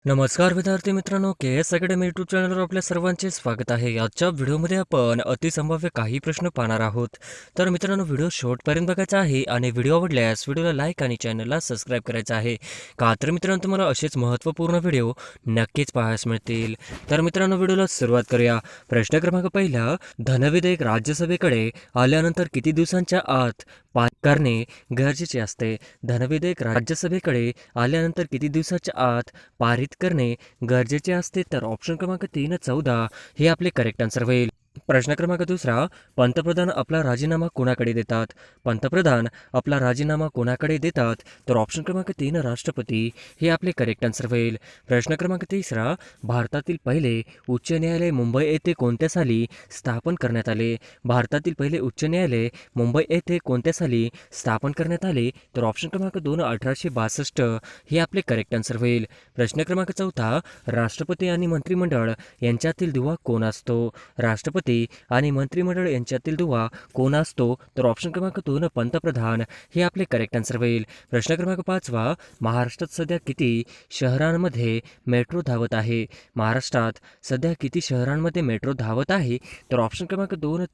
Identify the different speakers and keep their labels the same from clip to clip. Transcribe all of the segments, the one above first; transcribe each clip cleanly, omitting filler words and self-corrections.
Speaker 1: नमस्कार विद्यार्थी मित्रांनो, के एस अकॅडमी यूट्यूब चॅनलवर आपल्या सर्वांचे स्वागत आहे. आजच्या व्हिडिओमध्ये आपण अतिसंभाव्य काही प्रश्न पाहणार आहोत. तर मित्रांनो, व्हिडिओ शेवटपर्यंत बघायचा आहे आणि व्हिडिओ आवडल्यास व्हिडिओला लाईक आणि चॅनलला सबस्क्राईब करायचं आहे. का तर मित्रांनो, तुम्हाला असेच महत्त्वपूर्ण व्हिडिओ नक्कीच पाहायला मिळतील. तर मित्रांनो, व्हिडिओला सुरुवात करूया. प्रश्न क्रमांक पहिला, धनविधेयक राज्यसभेकडे आल्यानंतर किती दिवसांच्या आत पास करणे गरजेचे असते? धनविधेयक राज्यसभेकडे आल्यानंतर किती दिवसाच्या आत पारित करणे गरजेचे असते? तर ऑप्शन क्रमांक 3 14 हे आपले करेक्ट आन्सर होईल. प्रश्न क्रमांक दुसरा, पंतप्रधान आपला राजीनामा कोणाकडे देतात? पंतप्रधान आपला राजीनामा कोणाकडे देतात? तर ऑप्शन क्रमांक 3 राष्ट्रपती हे आपले करेक्ट आन्सर होईल. प्रश्न क्रमांक तिसरा, भारतातील पहिले उच्च न्यायालय मुंबई येथे कोणत्या साली स्थापन करण्यात आले? भारतातील पहिले उच्च न्यायालय मुंबई येथे कोणत्या साली स्थापन करण्यात आले? तर ऑप्शन क्रमांक 2 1862 हे आपले करेक्ट आन्सर होईल. प्रश्न क्रमांक चौथा, राष्ट्रपती आणि मंत्रिमंडळ यांच्यातील दुवा कोण असतो? राष्ट्रपती आणि मंत्रिमंडळ यांच्यातील दुवा कोण असतो? तर ऑप्शन क्रमांक 2 पंतप्रधान हे आपले करेक्ट आन्सर होईल. प्रश्न क्रमांक पाचवा, महाराष्ट्रात सध्या किती शहरांमध्ये मेट्रो धावत आहे? महाराष्ट्रात सध्या किती शहरांमध्ये मेट्रो धावत आहे? तर ऑप्शन क्रमांक 2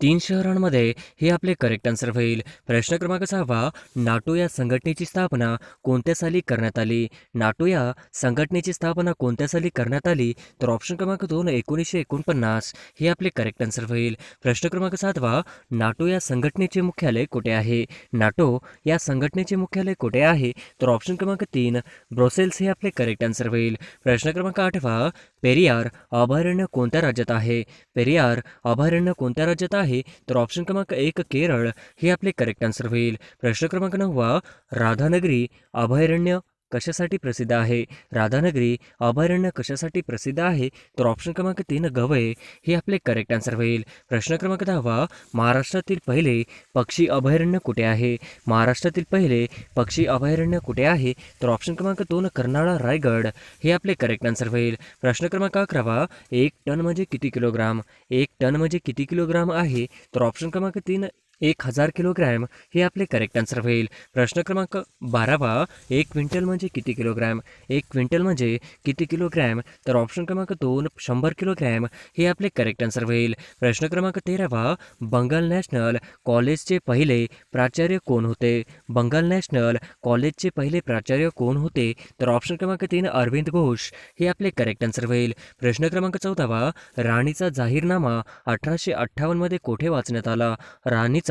Speaker 1: 3 शहरांमध्ये हे आपले करेक्ट आन्सर होईल. प्रश्न क्रमांक 6, नाटो या संघटनेची स्थापना कोणत्या साली करण्यात आली? नाटो या संघटनेची स्थापना कोणत्या साली करण्यात आली? तर ऑप्शन क्रमांक 2 1949 हे आपले करेक्ट आन्सर होईल. प्रश्न क्रमांक 7, नाटो या संघटनेचे मुख्यालय कुठे आहे? नाटो या संघटनेचे मुख्यालय कुठे आहे? तर ऑप्शन क्रमांक 3 ब्रुसेल्स हे आपले करेक्ट आन्सर होईल. प्रश्न क्रमांक 8, पेरियार अभयारण्य कोणत्या राज्यात आहे? पेरियार अभयारण्य कोणत्या राज्यात आहे? तर ऑप्शन क्रमांक 1 केरळ हे आपले करेक्ट आन्सर होईल. प्रश्न क्रमांक 9, राधानगरी अभयारण्य कशासाठी प्रसिद्ध आहे? राधानगरी अभयारण्य कशासाठी प्रसिद्ध आहे? तर ऑप्शन क्रमांक 3 गवय हे आपले करेक्ट आन्सर होईल. प्रश्न क्रमांक 10, महाराष्ट्रातील पहिले पक्षी अभयारण्य कुठे आहे? महाराष्ट्रातील पहिले पक्षी अभयारण्य कुठे आहे? तर ऑप्शन क्रमांक 2 कर्नाळा रायगड हे आपले करेक्ट आन्सर होईल. प्रश्न क्रमांक 11, 1 टन म्हणजे किती किलोग्राम? 1 टन म्हणजे किती किलोग्राम आहे? तर ऑप्शन क्रमांक 3 1000 किलोग्रॅम हे आपले करेक्ट आन्सर होईल. प्रश्न क्रमांक 12, 1 क्विंटल म्हणजे किती किलोग्रॅम? 1 क्विंटल म्हणजे किती किलोग्रॅम? तर ऑप्शन क्रमांक 2 100 किलोग्रॅम हे आपले करेक्ट आन्सर होईल. प्रश्न क्रमांक 13, बंगाल नॅशनल कॉलेजचे पहिले प्राचार्य कोण होते? बंगाल नॅशनल कॉलेजचे पहिले प्राचार्य कोण होते? तर ऑप्शन क्रमांक 3 अरविंद घोष हे आपले करेक्ट आन्सर होईल. प्रश्न क्रमांक 14, राणीचा जाहीरनामा 1858 मध्ये कोठे वाचण्यात आला? राणीचा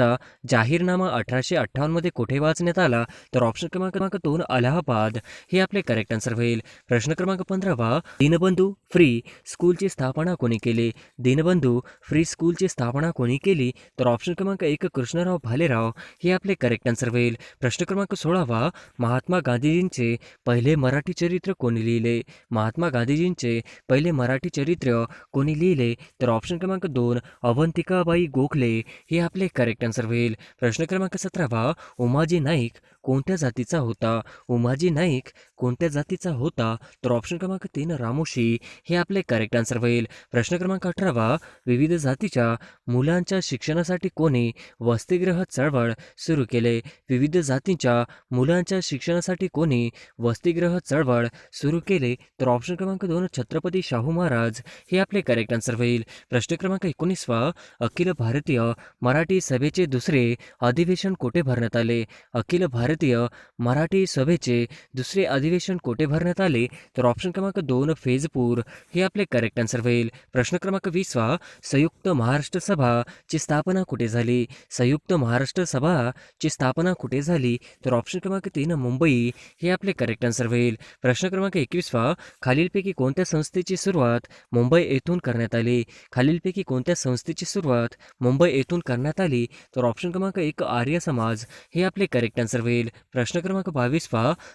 Speaker 1: जाहीरनामा 1858 मध्ये कुठे वाचण्यात आला? तर ऑप्शन क्रमांक 2 अलाहाबाद हे आपले करेक्ट आन्सर होईल. प्रश्न क्रमांक 15, दीनबंधू फ्री स्कूलची स्थापना कोणी केली? दीनबंधू फ्री स्कूलची स्थापना कोणी केली? तर ऑप्शन क्रमांक 1 कृष्णराव भालेराव हे आपले करेक्ट आन्सर होईल. प्रश्न क्रमांक 16, महात्मा गांधीजींचे पहिले मराठी चरित्र कोणी लिहिले? महात्मा गांधीजींचे पहिले मराठी चरित्र कोणी लिहिले? तर ऑप्शन क्रमांक 2 अवंतिकाबाई गोखले हे आपले करेक्ट आन्सर होईल. प्रश्न क्रमांक 17, उमाजी नाईक कोणत्या जातीचा होता? उमाजी नाईक कोणत्या जातीचा होता? तर ऑप्शन क्रमांक 3 रामोशी हे आपले करेक्ट आन्सर होईल. प्रश्न क्रमांक 18, विविध जातीच्या मुलांच्या शिक्षणासाठी कोणी वसतिगृह चळवळ सुरू केले? विविध जातीच्या मुलांच्या शिक्षणासाठी कोणी वसतिगृह चळवळ सुरू केले? तर ऑप्शन क्रमांक 2 छत्रपती शाहू महाराज हे आपले करेक्ट आन्सर होईल. प्रश्न क्रमांक 19, अखिल भारतीय मराठी सभेचे दुसरे अधिवेशन कोठे भरण्यात आले? अखिल भारतीय मराठी सभेचे दुसरे अधिवेशन कोठे भरण्यात आले? तर ऑप्शन क्रमांक 2 फैजपूर हे आपले करेक्ट आन्सर होईल. प्रश्न क्रमांक 20, संयुक्त महाराष्ट्र सभा ची स्थापना कुठे झाली? संयुक्त महाराष्ट्र सभा ची स्थापना कुठे झाली? तर ऑप्शन क्रमांक 3 मुंबई हे आपले करेक्ट आन्सर होईल. प्रश्न क्रमांक 21, खालीलपैकी कोणत्या संस्थेची सुरुवात मुंबई येथून करण्यात आली? खालीलपैकी कोणत्या संस्थेची सुरुवात मुंबई येथून करण्यात आली? तर ऑप्शन क्रमांक 1 आर्य समाज हे आपले करेक्ट आन्सर होईल. प्रश्न क्रमांक 22,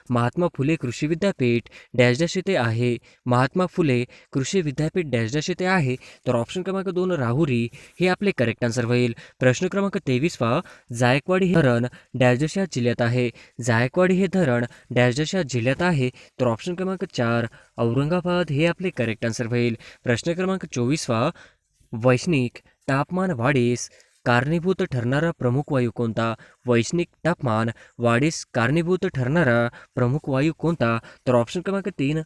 Speaker 1: महात्मा फुले कृषी विद्यापीठ डॅश डॅश येथे आहे? महात्मा फुले कृषी विद्यापीठ डॅश डॅश येथे आहे? तर ऑप्शन क्रमांक 2 राहुरी हे आपले करेक्ट आन्सर होईल. प्रश्न क्रमांक 23, जायकवाडी हे धरण डॅश डॅश या जिल्ह्यात आहे? जायकवाडी हे धरण डॅश डॅश या जिल्ह्यात आहे? तर ऑप्शन क्रमांक 4 औरंगाबाद हे आपले करेक्ट आन्सर होईल. प्रश्न क्रमांक 24, वैश्विक तापमान वाढीस कारणीभूत ठरणारा प्रमुख वायू कोणता? वैश्विक तापमान वाढीस कारणीभूत ठरणारा प्रमुख वायू कोणता? तर ऑप्शन क्रमांक 3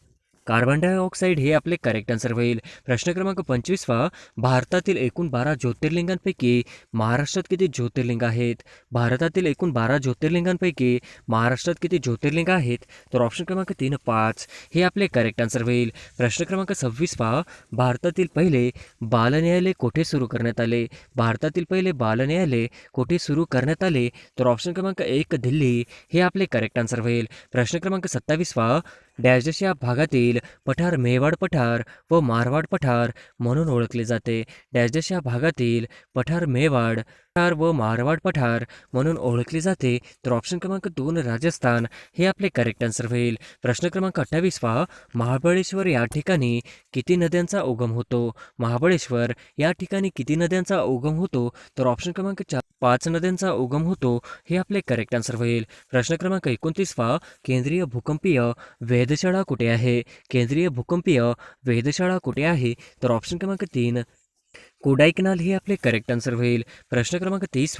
Speaker 1: कार्बन डायऑक्साईड हे आपले करेक्ट आन्सर होईल. प्रश्न क्रमांक 25 भारतातील एकूण 12 ज्योतिर्लिंगांपैकी महाराष्ट्रात किती ज्योतिर्लिंग आहेत? भारतातील एकूण 12 ज्योतिर्लिंगांपैकी महाराष्ट्रात किती ज्योतिर्लिंग आहेत? तर ऑप्शन क्रमांक 3 5 हे आपले करेक्ट आन्सर होईल. प्रश्न क्रमांक 26 भारतातील पहिले बाल न्यायालय कोठे सुरू करण्यात आले? भारतातील पहिले बाल न्यायालय कोठे सुरू करण्यात आले? तर ऑप्शन क्रमांक 1 दिल्ली हे आपले करेक्ट आन्सर होईल. प्रश्न क्रमांक 27 डॅश या भागातील पठार मेवाड पठार व मारवाड पठार म्हणून ओळखले जाते. डॅश या भागातील पठार मेवाड पठार व मारवाड पठार म्हणून ओळखले जाते. तर ऑप्शन क्रमांक 2 राजस्थान हे आपले करेक्ट आन्सर होईल. प्रश्न क्रमांक 28 महाबळेश्वर या ठिकाणी किती नद्यांचा उगम होतो? महाबळेश्वर या ठिकाणी किती नद्यांचा उगम होतो? तर ऑप्शन क्रमांक 5 नद्यांचा उगम होतो हे आपले करेक्ट आन्सर होईल. प्रश्न क्रमांक 29 केंद्रीय भूकंपीय वेधशाळा कुठे आहे? केंद्रीय भूकंपीय वेधशाळा कुठे आहे? तर ऑप्शन क्रमांक 3 कोडाईकनाल हे आपले करेक्ट आन्सर होईल. प्रश्न क्रमांक 30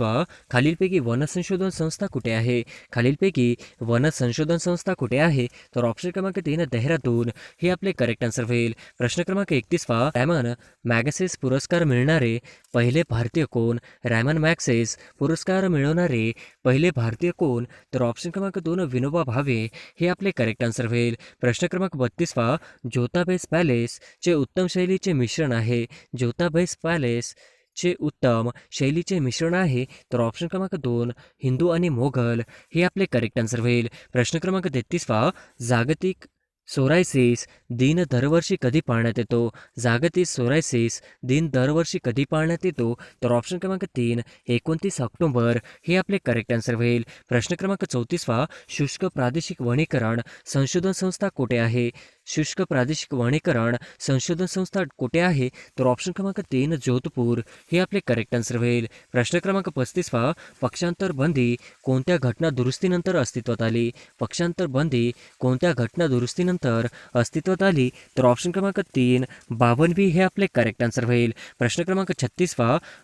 Speaker 1: खालीलपैकी वन संशोधन संस्था कुठे आहे? खालीलपैकी वन संशोधन संस्था कुठे आहे? तर ऑप्शन क्रमांक 3 देहरादून हे आपले करेक्ट आन्सर होईल. प्रश्न क्रमांक 31 रॅमन मॅगसेस पुरस्कार मिळणारे पहिले भारतीय कोण? रॅमन मॅगसेस पुरस्कार मिळवणारे पहिले भारतीय कोण? तर ऑप्शन क्रमांक 2 विनोबा भावे हे आपले करेक्ट आन्सर होईल. प्रश्न क्रमांक 32 ज्योताबेस पॅलेस चे उत्तम शैलीचे मिश्रण आहे. ज्योताबेस पॅलेस चे उत्तम शैलीचे मिश्रण आहे. तर ऑप्शन क्रमांक 2 हिंदू आणि मोगल हे आपले करेक्ट आन्सर होईल. प्रश्न क्रमांक 33 जागतिक सोरायसिस दिन दरवर्षी कधी पाळण्यात येतो? जागतिक सोरायसिस दिन दरवर्षी कधी पाळण्यात येतो? तर ऑप्शन क्रमांक 3 29 ऑक्टोबर हे आपले करेक्ट आन्सर होईल. प्रश्न क्रमांक 34 शुष्क प्रादेशिक वनीकरण संशोधन संस्था कुठे आहे? शुष्क प्रादेशिक वनीकरण संशोधन संस्था कुठे आहे? तर ऑप्शन क्रमांक 3 जोधपूर हे आपले करेक्ट आन्सर होईल. प्रश्न क्रमांक 35 पक्षांतर बंदी कोणत्या घटना दुरुस्तीनंतर अस्तित्वात आली? पक्षांतर बंदी कोणत्या घटना दुरुस्तीनंतर अस्तित्वात आली? तर ऑप्शन क्रमांक 3 52 हे आपले करेक्ट आन्सर होईल. प्रश्न क्रमांक 36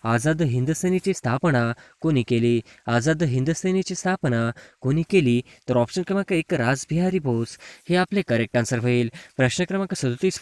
Speaker 1: आझाद हिंद सेनेची स्थापना कोणी केली? आझाद हिंद सेनेची स्थापना कोणी केली? तर ऑप्शन क्रमांक 1 रासबिहारी बोस हे आपले करेक्ट आन्सर होईल. प्रश्न क्रमांक 37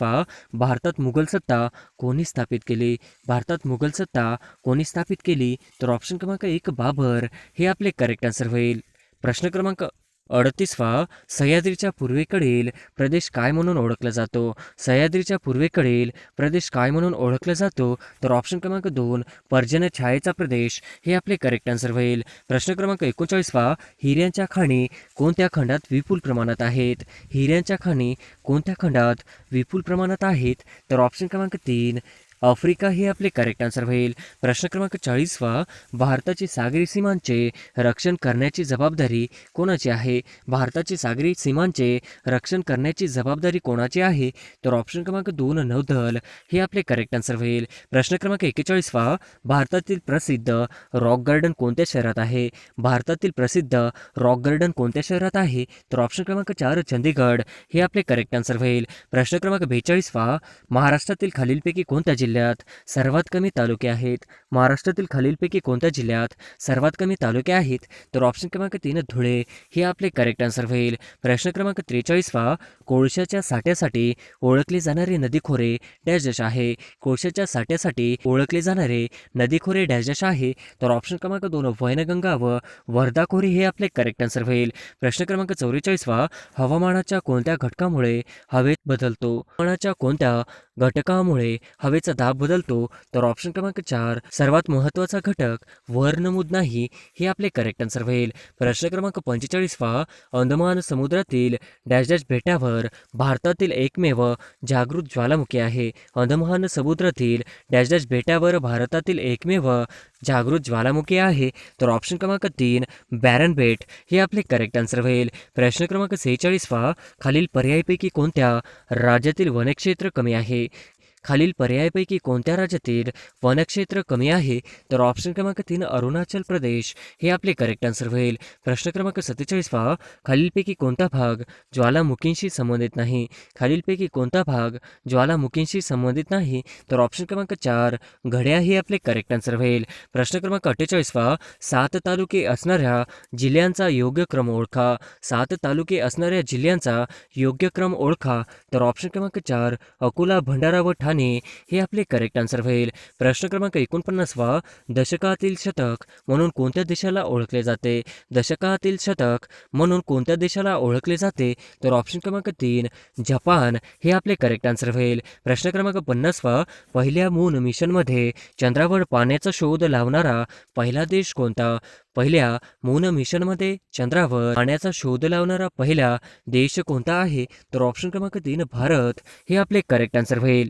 Speaker 1: भारतात मुघल सत्ता कोणी स्थापित केली? भारतात मुघल सत्ता कोणी स्थापित केली? तर ऑप्शन क्रमांक 1 बाबर हे आपले करेक्ट आन्सर होईल. प्रश्न क्रमांक 38 सह्याद्रीच्या पूर्वेकडील प्रदेश काय म्हणून ओळखला जातो? सह्याद्रीच्या पूर्वेकडील प्रदेश काय म्हणून ओळखला जातो? तर ऑप्शन क्रमांक 2 पर्जन्य छायेचा प्रदेश हे आपले करेक्ट आन्सर होईल. प्रश्न क्रमांक 39 हिऱ्यांच्या खाणी कोणत्या खंडात विपुल प्रमाणात आहेत? हिऱ्यांच्या खाणी कोणत्या खंडात विपुल प्रमाणात आहेत? तर ऑप्शन क्रमांक 3 आफ्रिका हे आपले करेक्ट आन्सर होईल. प्रश्न क्रमांक 40 भारताची सागरी सीमांचे रक्षण करण्याची जबाबदारी कोणाची आहे? भारताची सागरी सीमांचे रक्षण करण्याची जबाबदारी कोणाची आहे? तर ऑप्शन क्रमांक 2 नौदल हे आपले करेक्ट आन्सर होईल. प्रश्न क्रमांक 41 भारतातील प्रसिद्ध रॉक गार्डन कोणत्या शहरात आहे? भारतातील प्रसिद्ध रॉक गार्डन कोणत्या शहरात आहे? तर ऑप्शन क्रमांक 4 चंदीगड हे आपले करेक्ट आन्सर होईल. प्रश्न क्रमांक 42 महाराष्ट्रातील खालीलपैकी कोणत्या जिल्ह्यात सर्वात कमी तालुके आहेत? महाराष्ट्रातील खालीलपैकी कोणत्या जिल्ह्यात सर्वात कमी तालुके आहेत? तर ऑप्शन क्रमांक 3 धुळे हे आपले करेक्ट आन्सर होईल. प्रश्न क्रमांक 43 कोळशाच्या साठ्यासाठी ओळखले जाणारे नदीखोरे डॅश आहे? कोळशाच्या साठ्यासाठी ओळखले जाणारे नदीखोरे डॅश आहे? तर ऑप्शन क्रमांक 2 वैनगंगा व वर्धा खोरे हे आपले करेक्ट आन्सर होईल. प्रश्न क्रमांक 44 हवामानाच्या कोणत्या घटकामुळे हवेत बदलतो? हवामानाच्या कोणत्या घटकामुळे हवेचा दाब बदलतो? तर ऑप्शन क्रमांक 4 सर्वात महत्त्वाचा घटक वर्णमुद नाही हे आपले करेक्ट आन्सर होईल. प्रश्न क्रमांक 45 अंदमान समुद्रातील डॅश डॅश बेटावर भारतातील एकमेव जागृत ज्वालामुखी आहे. अंदमान समुद्रातील डॅश डॅश बेटावर भारतातील एकमेव जागृत ज्वालामुखी आहे. तर ऑप्शन क्रमांक 3 बॅरन बेट हे आपले करेक्ट आन्सर होईल. प्रश्न क्रमांक 46 खालील पर्यायपैकी कोणत्या राज्यातील वनक्षेत्र कमी आहे? खालील पर्यायापैकी कोणत्या राज्यातील वनक्षेत्र कमी आहे? तर ऑप्शन क्रमांक 3 अरुणाचल प्रदेश हे आपले करेक्ट आन्सर होईल. प्रश्न क्रमांक 47 पहा. खालीलपैकी कोणता भाग ज्वालामुखींशी संबंधित नाही? खालीलपैकी कोणता भाग ज्वालामुखींशी संबंधित नाही? तर ऑप्शन क्रमांक 4 घड्याळ हे आपले करेक्ट आन्सर होईल. प्रश्न क्रमांक 48 पहा. 7 तालुके असणाऱ्या जिल्ह्यांचा योग्य क्रम ओळखा. 7 तालुके असणाऱ्या जिल्ह्यांचा योग्य क्रम ओळखा. तर ऑप्शन क्रमांक 4 अकोला, भंडारा व ठाणे हे आपले करेक्ट आन्सर होईल. प्रश्न क्रमांक 49 वा. दशकातील शतक म्हणून कोणत्या देशाला ओळखले जाते? दशकातील शतक म्हणून कोणत्या देशाला ओळखले जाते? तर ऑप्शन क्रमांक 3 जपान हे आपले करेक्ट आन्सर होईल. प्रश्न क्रमांक 50 वा. पहिल्या मून मिशनमध्ये चंद्रावर पाण्याचा शोध लावणारा पहिला देश कोणता? पहिल्या मून मिशनमध्ये चंद्रावर पाण्याचा शोध लावणारा पहिला देश कोणता आहे? तर ऑप्शन क्रमांक 3 भारत हे आपले करेक्ट आन्सर होईल.